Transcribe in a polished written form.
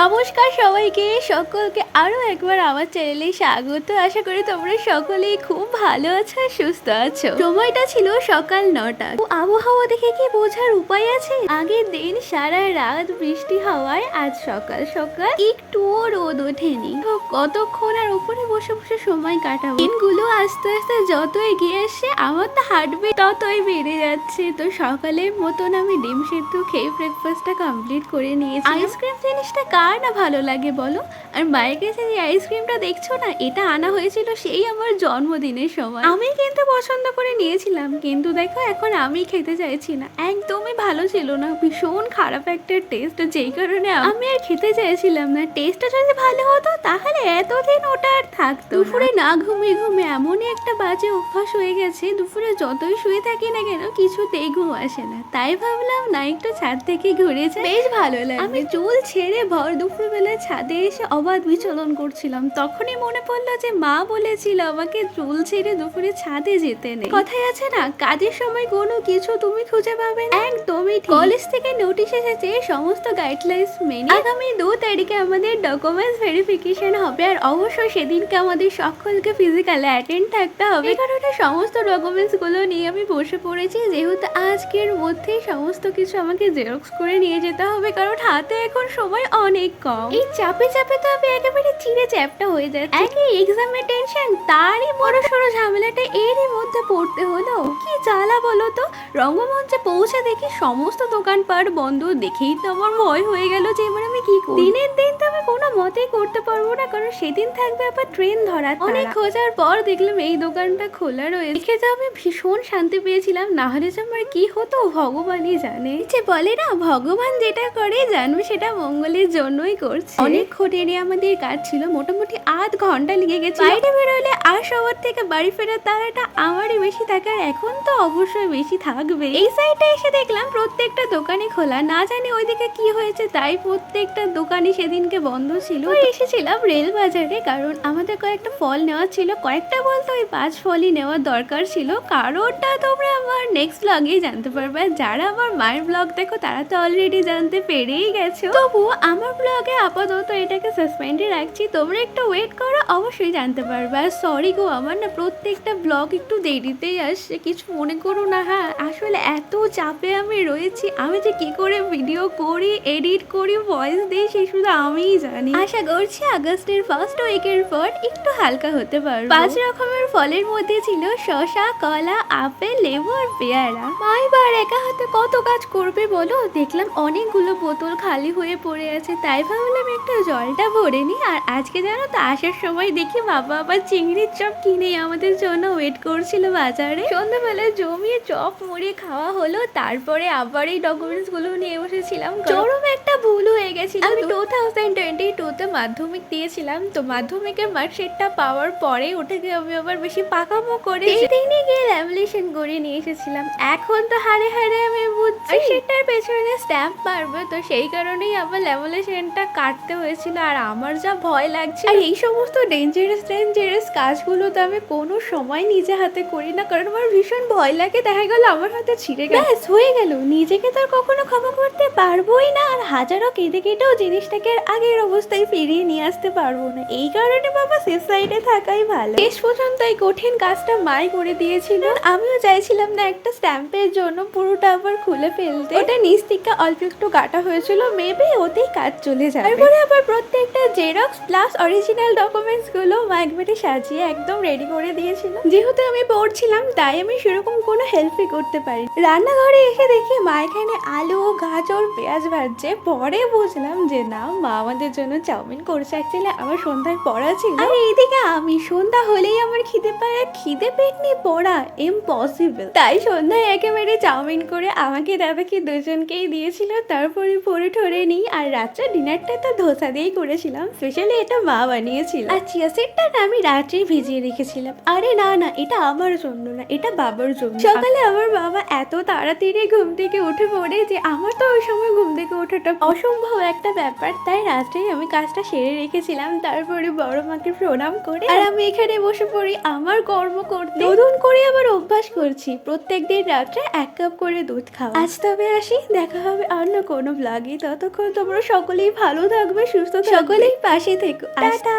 নমস্কার সবাইকে, সকলকে আরও একবার আমার চ্যানেলে স্বাগত। আশা করি তোমরা সকলেই খুব ভালো আছো আর সুস্থ আছো। সময়টা ছিল সকাল 9টা। আবহাওয়া দেখে কি বোঝার উপায় আছে? আগের দিন সারা রাত বৃষ্টি হওয়ায় আজ সকাল সকাল একটুও রোদ ওঠেনি। তো কতক্ষণ আর উপরে বসে বসে সময় কাটাবো। দিনগুলো আস্তে আস্তে যত এগিয়ে আসছে আমার তো হার্টবিট ততই বেড়ে যাচ্ছে। তো সকালের মতন আমি ডিম সেদ্ধ খেয়ে ব্রেকফাস্টটা কমপ্লিট করে নিয়েছি। আইসক্রিম জিনিসটা কার না ভালো লাগে বলো? আর মায়ের কাছে যে আইসক্রিমটা দেখছো না, এটা আনা হয়েছিল সেই আমার জন্মদিনের সময়। আমি কিন্তু পছন্দ করে নিয়েছিলাম, কিন্তু দেখো এখন আমি খেতে চাইছি না। একদমই ভালো ছিল না, ভীষণ খারাপ একটা টেস্ট, যেই কারণে আমি আর খেতে চাইছিলাম না। টেস্টটা যদি ভালো হতো তাহলে এতদিন ওটা আর থাকতো। দুপুরে না ঘুমিয়ে ঘুমিয়ে এমনই একটা বাজে অভ্যাস হয়ে গেছে, দুপুরে যতই শুয়ে থাকি না কেন কিছুতেই ঘুম আসে না। তাই ভাবলাম না একটু ছাদ থেকে ঘুরে যাই, বেশ ভালো লাগে। আমি চুল ছেড়ে ভর দুপুরবেলায় ছাদে এসে অবাধ বিচরণ করছিলাম, তখনই মনে পড়লো যে মা বলেছিল আমাকে চুল ছেড়ে দুপুরে ছাদে যেতে নেই। কথায় আছে না, কাজের সময় কোনো কিছু তুমি খুঁজে পাবে না। একদমই ঠিক। কলেজ থেকে নোটিশ এসেছে সমস্ত গাইডলাইন্স মেনে আগামী 2 তারিখে আমাদের ডকুমেন্টস ভেরিফিকেশন হবে, আর অবশ্যই সেদিনকে আমাদের সকলকে ফিজিক্যালি অ্যাটেন্ড থাকতে হবে। এই কারণে সমস্ত ডকুমেন্টস গুলো নিয়ে আমি বসে পড়েছি, যেহেতু আজকের মধ্যেই সমস্ত কিছু আমাকে জেরক্স করে নিয়ে যেতে হবে, কারণ হাতে এখন সময় অনেক কম। এই চাপে চাপে তো আমি একেবারে চিড়ে চ্যাপটা হয়ে যাচ্ছে। একই এক্সামের টেনশন, তারই বড় সড়ো ঝামেলাটা এরই মধ্যে পড়তে হলো। কি জ্বালা বলো তো। রঙ্গমঞ্চে পৌঁছে দেখি সমস্ত দোকানপাট বন্ধ। দেখেই তো আমার ভয় হয়ে গেল যে এবার আমি কি করব। দিনের দিন তো আমি কোনো মতেই করতে পারবো না, কারণ সেদিন থাকবে আবার ট্রেন ধরার। অনেক খোঁজার পর দেখলাম এই দোকানটা খোলা রয়েছে। দেখে তো আমি ভীষণ শান্তি পেয়েছিলাম, না হলে যে আমার কি হতো ভগবানই জানে। যে বলে না, ভগবান যেটা করে জানবে সেটা মঙ্গলের জন্যই করছে। অনেক খোঁটেরই আমাদের কাজ ছিল, মোটামুটি আধ ঘন্টা লেগে গেছে। বাইরে বেরোলে আর সবার থেকে বাড়ি ফেরার তারাটা আমারই বেশি থাকার, এখন তো অবশ্যই বেশি থাকবে। এই সাইডে এসে দেখলাম প্রত্যেকটা দোকানই খোলা, না জানি ওইদিকে কি হয়েছে তাই প্রত্যেকটা দোকানই সেদিনকে বন্ধ ছিল। এসেছিলাম রেল বাজারে, কারণ আমাদের কয়েকটা ফল নেওয়া ছিল। কয়েকটা বলতে ওই 5 ফলই নেওয়ার দরকার ছিল। কারণটা তোমরা আমার নেক্সট ব্লগেই জানতে পারবে। যারা আমার মায়ের ব্লগ দেখো তারা তো অলরেডি জানতে পেরেই গেছো, তবু আমার ব্লগে আপাতত এটাকে সাসপেন্ডে রাখছি। তোমরা একটু ওয়েট করো, অবশ্যই জানতে পারবে। আর সরি গো, আমার না প্রত্যেকটা ব্লগ একটু দেরিতেই আসছে, কিছু মনে করো না। হ্যাঁ, আসলে এত চাপে আমি রয়েছি, আমি যে কি করে ভিডিও করি, এডিট করি, ভয়েস দিই সে শুধু আমিই জানি। আশা করছি আগস্টের ফার্স্ট উইকের পর একটু হালকা হতে পারবো। 5 রকমের ফলের মধ্যে ছিল শসা, কলা, আপেল, লেবু আর পেয়ারা। মা এবার একা হাতে কত কাজ করবে বলো। দেখলাম অনেকগুলো বোতল খালি হয়ে পড়ে আছে, তাই ভাবলাম একটু জলটা ভরে নি। আর আজকে জানো তো আসার সময় দেখি বাবা আবার চিংড়ির চপ কিনে আমাদের জন্য ওয়েট করছিল বাজারে। সন্ধ্যাবেলায় জমিয়ে চপ মুড়ি খাওয়া হলো, তারপরে আবার এই ডকুমেন্টস গুলো নিয়ে বসেছিলাম। চরম একটা ভুল হয়ে গেছিল। আমি 2022-তে মাধ্যমিক দিয়েছিলাম, তো মাধ্যমিকের মার্কশিটটা পাওয়ার পরে ওটাকে আমি আবার বেশি পাকামো করে দিনে গিয়ে ল্যামিনেশন করে নিয়ে এসেছিলাম। এখন তো হারে হারে আমি বুঝছি সেটার পেছনে স্ট্যাম্প মারবে, তো সেই কারণেই আবার ল্যামিনেশনটা কাটতে হয়েছিল। আর আমার যা ভয় লাগছে, আর এই সমস্ত ডেঞ্জারাস কাজগুলো তো আমি কোনো সময় নিজে হাতে করি না, কারণ আমার ভীষণ ভয় লাগে দেখা গেল আমার হাতে ছিঁড়ে গেল, ব্যাস হয়ে গেল। নিজেকে তো আর কখনো ক্ষমা করতে পারবোই না, আর হাজারো কেঁদে কেটেও জিনিসটাকে আগের অবস্থায় ফিরিয়ে নিয়ে আসতে পারবো না। এই কারণে বাবা সেফ সাইডে থাকাই ভালো। শেষ পর্যন্ত এই কঠিন কাজটা মাই করে দিয়েছিল। আমিও চাইছিলাম না একটা স্ট্যাম্পের জন্য পুরোটা আবার খুলে ফেলতে, ওটা নিচ থেকে অল্প একটু কাটা হয়েছিল, মেবি ওতেই কাজ চলে যাবে। তারপরে আবার প্রত্যেকটা জেরক্স প্লাস অরিজিনাল ডকুমেন্টস গুলো মা একবারে সাজিয়ে একদম রেডি করে দিয়েছিল। যেহেতু আমি পড়ছিলাম তাই আমি সেরকম কোনো হেল্পই করতে পারি। রান্নাঘরে এসে দেখি মা এখানে আলু, গাজর, পেঁয়াজ ভাজছে। পরে বুঝলাম যে না, মা আমাদের জন্য চাউমিন করছে। অ্যাকচুয়ালি আমার সন্ধ্যায় পড়া ছিল, আর এইদিকে আমি সন্ধ্যা হলেই আমার খিদে পায়, আর খিদে পেট নিয়ে পড়া ইম্পসিবল। তাই সন্ধ্যায় একেবারে চাউমিন করে আমাকে দাদাকে দুজনকেই দিয়েছিল। তারপরে পরে ঠরে নিই। আর রাত্রে ডিনারটা তো ধোসা দিয়েই করেছিলাম, স্পেশালি এটা মা বানিয়েছিল। আর চিয়া সিডটা আমি রাত্রে ভিজিয়ে রেখেছিলাম। আরে না না, এটা আমার জন্য না, এটা বাবার জন্য। সকালে আমার বাবা এত তাড়াতাড়ি ঘুম থেকে উঠে পড়ে যে আমার তো ওই সময় ঘুম থেকে ওঠাটা অসম্ভব একটা ব্যাপার, তাই রাত্রে ফার্স্টেই আমি কাজটা সেরে রেখেছিলাম, তারপরে বড় মাকে প্রণাম করে আর আমি এখানে বসে পড়ি আমার কর্ম করতে। নতুন করে আবার অভ্যাস করছি প্রত্যেকদিন রাত্রে 1 কাপ করে দুধ খাওয়া। আজ তবে আসি, দেখা হবে অন্য কোনো ব্লগে। ততক্ষণ তোমরা সকলেই ভালো থাকবে, সুস্থ থাকবে, সকলেই পাশে থেকো। টাটা।